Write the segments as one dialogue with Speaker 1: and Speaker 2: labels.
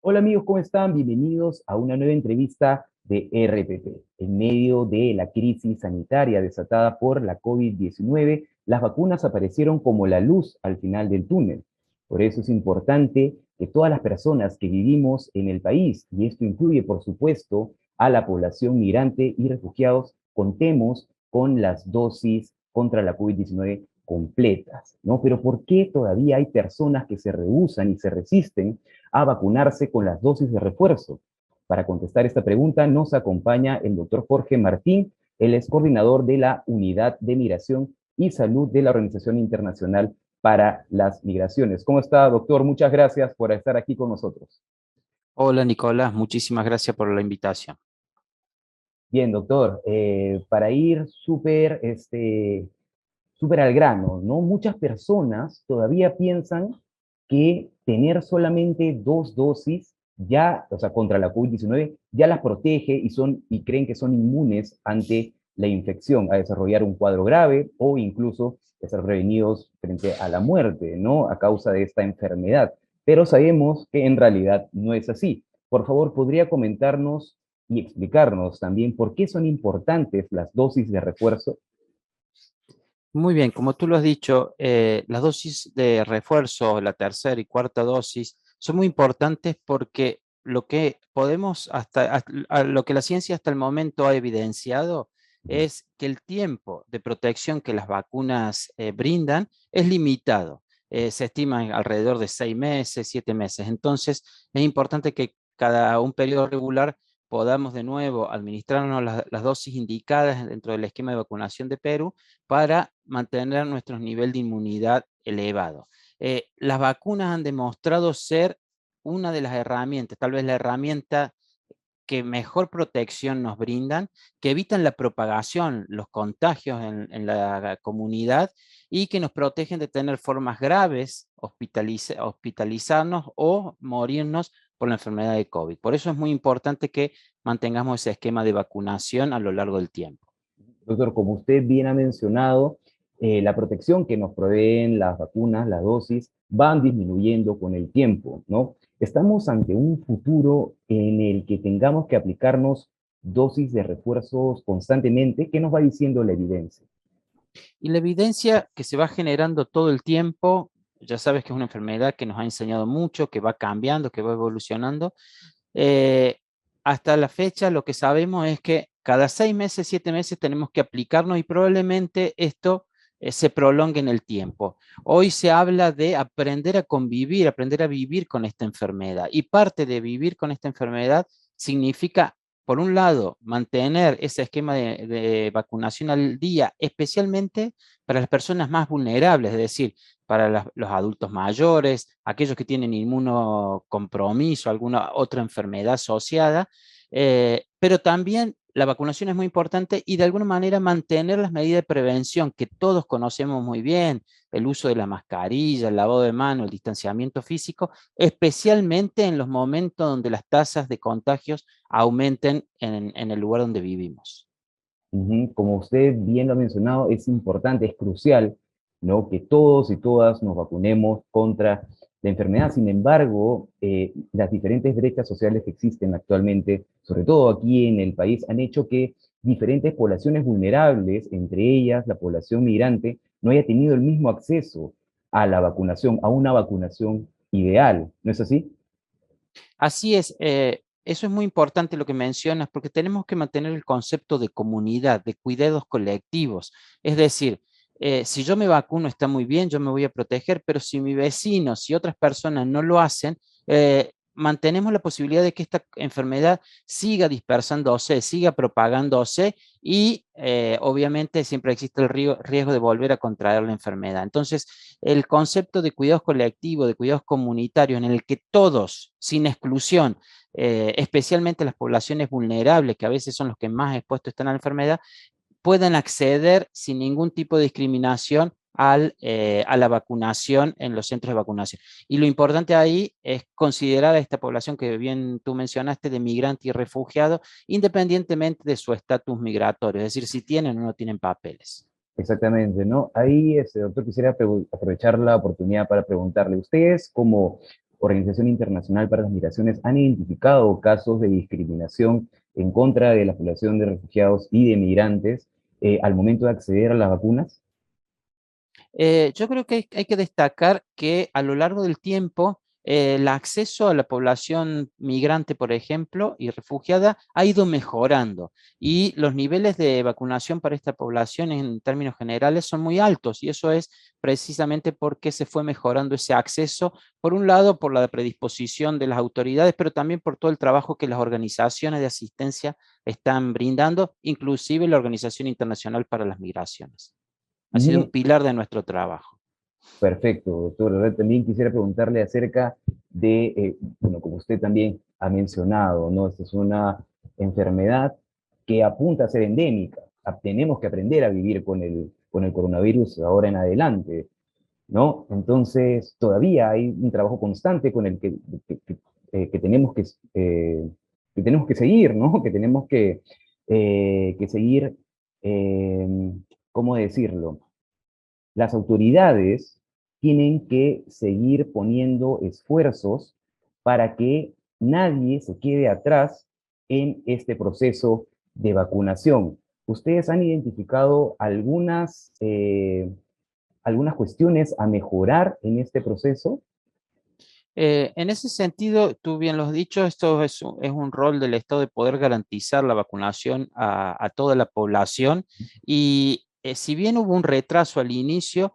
Speaker 1: Hola amigos, ¿cómo están? Bienvenidos a una nueva entrevista de RPP. En medio de la crisis sanitaria desatada por la COVID-19, las vacunas aparecieron como la luz al final del túnel. Por eso es importante que todas las personas que vivimos en el país, y esto incluye por supuesto a la población migrante y refugiados, contemos con las dosis contra la COVID-19 completas, ¿no? Pero ¿por qué todavía hay personas que se rehúsan y se resisten a vacunarse con las dosis de refuerzo? Para contestar esta pregunta nos acompaña el doctor Jorge Martín. Él es coordinador de la Unidad de Migración y Salud de la Organización Internacional para las Migraciones. ¿Cómo está, doctor? Muchas gracias por estar aquí con nosotros.
Speaker 2: Hola Nicolás, muchísimas gracias por la invitación.
Speaker 1: Bien, doctor, para ir súper al grano, ¿no? Muchas personas todavía piensan que tener solamente dos dosis ya, o sea, contra la COVID-19, ya las protege y creen que son inmunes ante la infección, a desarrollar un cuadro grave o incluso a ser prevenidos frente a la muerte, ¿no? A causa de esta enfermedad. Pero sabemos que en realidad no es así. Por favor, ¿podría comentarnos y explicarnos también por qué son importantes las dosis de refuerzo?
Speaker 2: Muy bien, como tú lo has dicho, las dosis de refuerzo, la tercera y cuarta dosis, son muy importantes porque lo que podemos lo que la ciencia hasta el momento ha evidenciado es que el tiempo de protección que las vacunas brindan es limitado. Se estima alrededor de 6 meses, 7 meses. Entonces, es importante que cada un periodo regular podamos de nuevo administrarnos las dosis indicadas dentro del esquema de vacunación de Perú para mantener nuestro nivel de inmunidad elevado. Las vacunas han demostrado ser una de las herramientas, tal vez la herramienta que mejor protección nos brindan, que evitan la propagación, los contagios en la comunidad y que nos protegen de tener formas graves, hospitalizarnos o morirnos por la enfermedad de COVID. Por eso es muy importante que mantengamos ese esquema de vacunación a lo largo del tiempo.
Speaker 1: Doctor, como usted bien ha mencionado, la protección que nos proveen las vacunas, las dosis, van disminuyendo con el tiempo, ¿no? Estamos ante un futuro en el que tengamos que aplicarnos dosis de refuerzos constantemente. ¿Qué nos va diciendo la evidencia?
Speaker 2: Y la evidencia que se va generando todo el tiempo, ya sabes que es una enfermedad que nos ha enseñado mucho, que va cambiando, que va evolucionando. Eh, Hasta la fecha lo que sabemos es que cada 6 meses, 7 meses tenemos que aplicarnos y probablemente esto se prolongue en el tiempo. Hoy se habla de aprender a convivir, aprender a vivir con esta enfermedad. Y parte de vivir con esta enfermedad significa, por un lado, mantener ese esquema de vacunación al día, especialmente para las personas más vulnerables, es decir, para los adultos mayores, aquellos que tienen inmunocompromiso, alguna otra enfermedad asociada, pero también la vacunación es muy importante y de alguna manera mantener las medidas de prevención que todos conocemos muy bien, el uso de la mascarilla, el lavado de manos, el distanciamiento físico, especialmente en los momentos donde las tasas de contagios aumenten en el lugar donde vivimos.
Speaker 1: Como usted bien lo ha mencionado, es importante, es crucial, ¿no? Que todos y todas nos vacunemos contra la enfermedad. Sin embargo, las diferentes brechas sociales que existen actualmente, sobre todo aquí en el país, han hecho que diferentes poblaciones vulnerables, entre ellas la población migrante, no haya tenido el mismo acceso a la vacunación, a una vacunación ideal. ¿No es así?
Speaker 2: Así es, eso es muy importante lo que mencionas, porque tenemos que mantener el concepto de comunidad, de cuidados colectivos. Es decir, si yo me vacuno está muy bien, yo me voy a proteger, pero si mi vecino, si otras personas no lo hacen, mantenemos la posibilidad de que esta enfermedad siga dispersándose, siga propagándose y obviamente siempre existe el riesgo de volver a contraer la enfermedad. Entonces, el concepto de cuidados colectivos, de cuidados comunitarios, en el que todos, sin exclusión, especialmente las poblaciones vulnerables, que a veces son los que más expuestos están a la enfermedad, puedan acceder sin ningún tipo de discriminación a la vacunación en los centros de vacunación. Y lo importante ahí es considerar a esta población que bien tú mencionaste de migrante y refugiado, independientemente de su estatus migratorio, es decir, si tienen o no tienen papeles.
Speaker 1: Exactamente, ¿no? Ahí, doctor, quisiera aprovechar la oportunidad para preguntarle, ustedes como Organización Internacional para las Migraciones, han identificado casos de discriminación en contra de la población de refugiados y de migrantes al momento de acceder a las vacunas?
Speaker 2: Yo creo que hay que destacar que a lo largo del tiempo el acceso a la población migrante, por ejemplo, y refugiada ha ido mejorando y los niveles de vacunación para esta población en términos generales son muy altos y eso es precisamente porque se fue mejorando ese acceso, por un lado por la predisposición de las autoridades, pero también por todo el trabajo que las organizaciones de asistencia están brindando, inclusive la Organización Internacional para las Migraciones. Ha sido un
Speaker 1: Bien,
Speaker 2: pilar de nuestro trabajo.
Speaker 1: perfecto, doctor. Ahora también quisiera preguntarle acerca de, bueno, como usted también ha mencionado, ¿no? Esta es una enfermedad que apunta a ser endémica. Tenemos que aprender a vivir con el coronavirus ahora en adelante, ¿no? Entonces, todavía hay un trabajo constante con el que que tenemos que seguir, ¿no? Que tenemos que seguir, eh, ¿cómo decirlo? Las autoridades tienen que seguir poniendo esfuerzos para que nadie se quede atrás en este proceso de vacunación. ¿Ustedes han identificado algunas cuestiones a mejorar en este proceso?
Speaker 2: En ese sentido, tú bien lo has dicho, esto es un rol del Estado de poder garantizar la vacunación a toda la población y si bien hubo un retraso al inicio,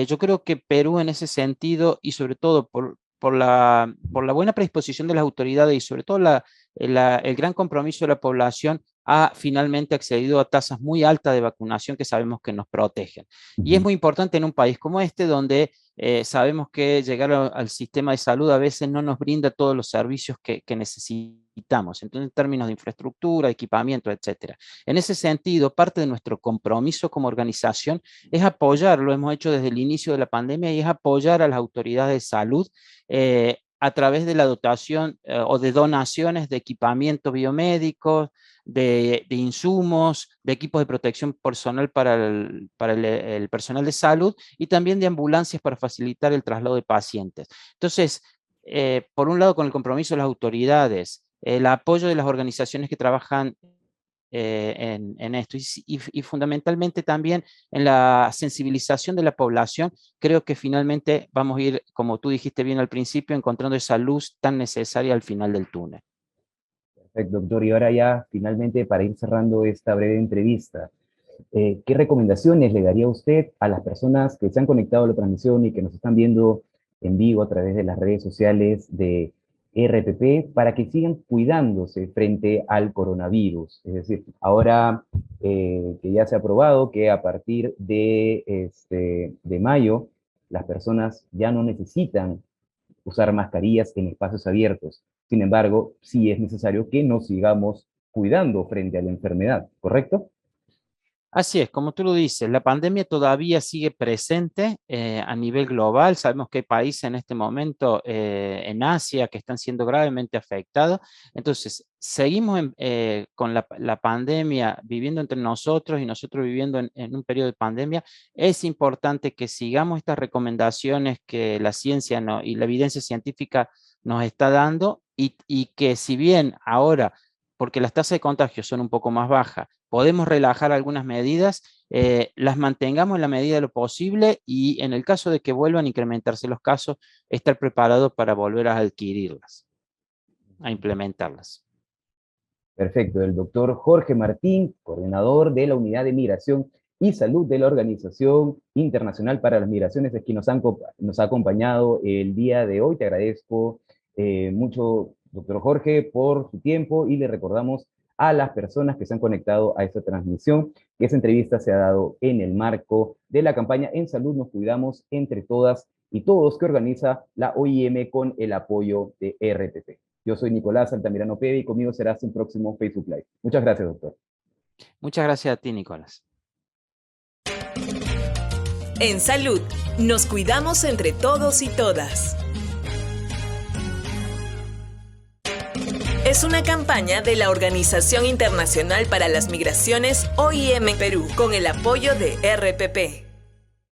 Speaker 2: yo creo que Perú en ese sentido y sobre todo por la buena predisposición de las autoridades y sobre todo el gran compromiso de la población ha finalmente accedido a tasas muy altas de vacunación que sabemos que nos protegen. Y es
Speaker 1: Ujú.
Speaker 2: muy importante en un país como este donde sabemos que llegar al sistema de salud a veces no nos brinda todos los servicios que necesitamos, entonces en términos de infraestructura, equipamiento, etcétera. En ese sentido, parte de nuestro compromiso como organización es apoyar, lo hemos hecho desde el inicio de la pandemia, y es apoyar a las autoridades de salud a través de la dotación o de donaciones de equipamiento biomédicos, de insumos, de equipos de protección personal para el personal de salud y también de ambulancias para facilitar el traslado de pacientes. Entonces, por un lado, con el compromiso de las autoridades, el apoyo de las organizaciones que trabajan en esto y fundamentalmente también en la sensibilización de la población, creo que finalmente vamos a ir, como tú dijiste bien al principio, encontrando esa luz tan necesaria al final del túnel.
Speaker 1: Perfecto, doctor. Y ahora ya, finalmente, para ir cerrando esta breve entrevista, ¿qué recomendaciones le daría usted a las personas que se han conectado a la transmisión y que nos están viendo en vivo a través de las redes sociales de RPP para que sigan cuidándose frente al coronavirus? Es decir, ahora que ya se ha probado que a partir de mayo las personas ya no necesitan usar mascarillas en espacios abiertos. Sin embargo, sí es necesario que nos sigamos cuidando frente a la enfermedad, ¿correcto?
Speaker 2: Así es, como tú lo dices, la pandemia todavía sigue presente a nivel global. Sabemos que hay países en este momento en Asia que están siendo gravemente afectados. Entonces, seguimos con la pandemia viviendo entre nosotros y nosotros viviendo en un periodo de pandemia. Es importante que sigamos estas recomendaciones que la ciencia y la evidencia científica nos está dando y que si bien ahora, porque las tasas de contagio son un poco más bajas, podemos relajar algunas medidas, las mantengamos en la medida de lo posible y en el caso de que vuelvan a incrementarse los casos, estar preparado para volver a adquirirlas, a implementarlas.
Speaker 1: Perfecto. El doctor Jorge Martín, coordinador de la Unidad de Migración y Salud de la Organización Internacional para las Migraciones, es quien nos ha acompañado el día de hoy. Te agradezco mucho, doctor Jorge, por su tiempo y le recordamos a las personas que se han conectado a esta transmisión que esa entrevista se ha dado en el marco de la campaña En Salud Nos Cuidamos Entre Todas y Todos que organiza la OIM con el apoyo de RTP. Yo soy Nicolás Altamirano Peve y conmigo será hasta un próximo Facebook Live. Muchas gracias, doctor.
Speaker 2: Muchas gracias a ti, Nicolás.
Speaker 3: En Salud, nos cuidamos entre todos y todas. Es una campaña de la Organización Internacional para las Migraciones OIM Perú con el apoyo de RPP.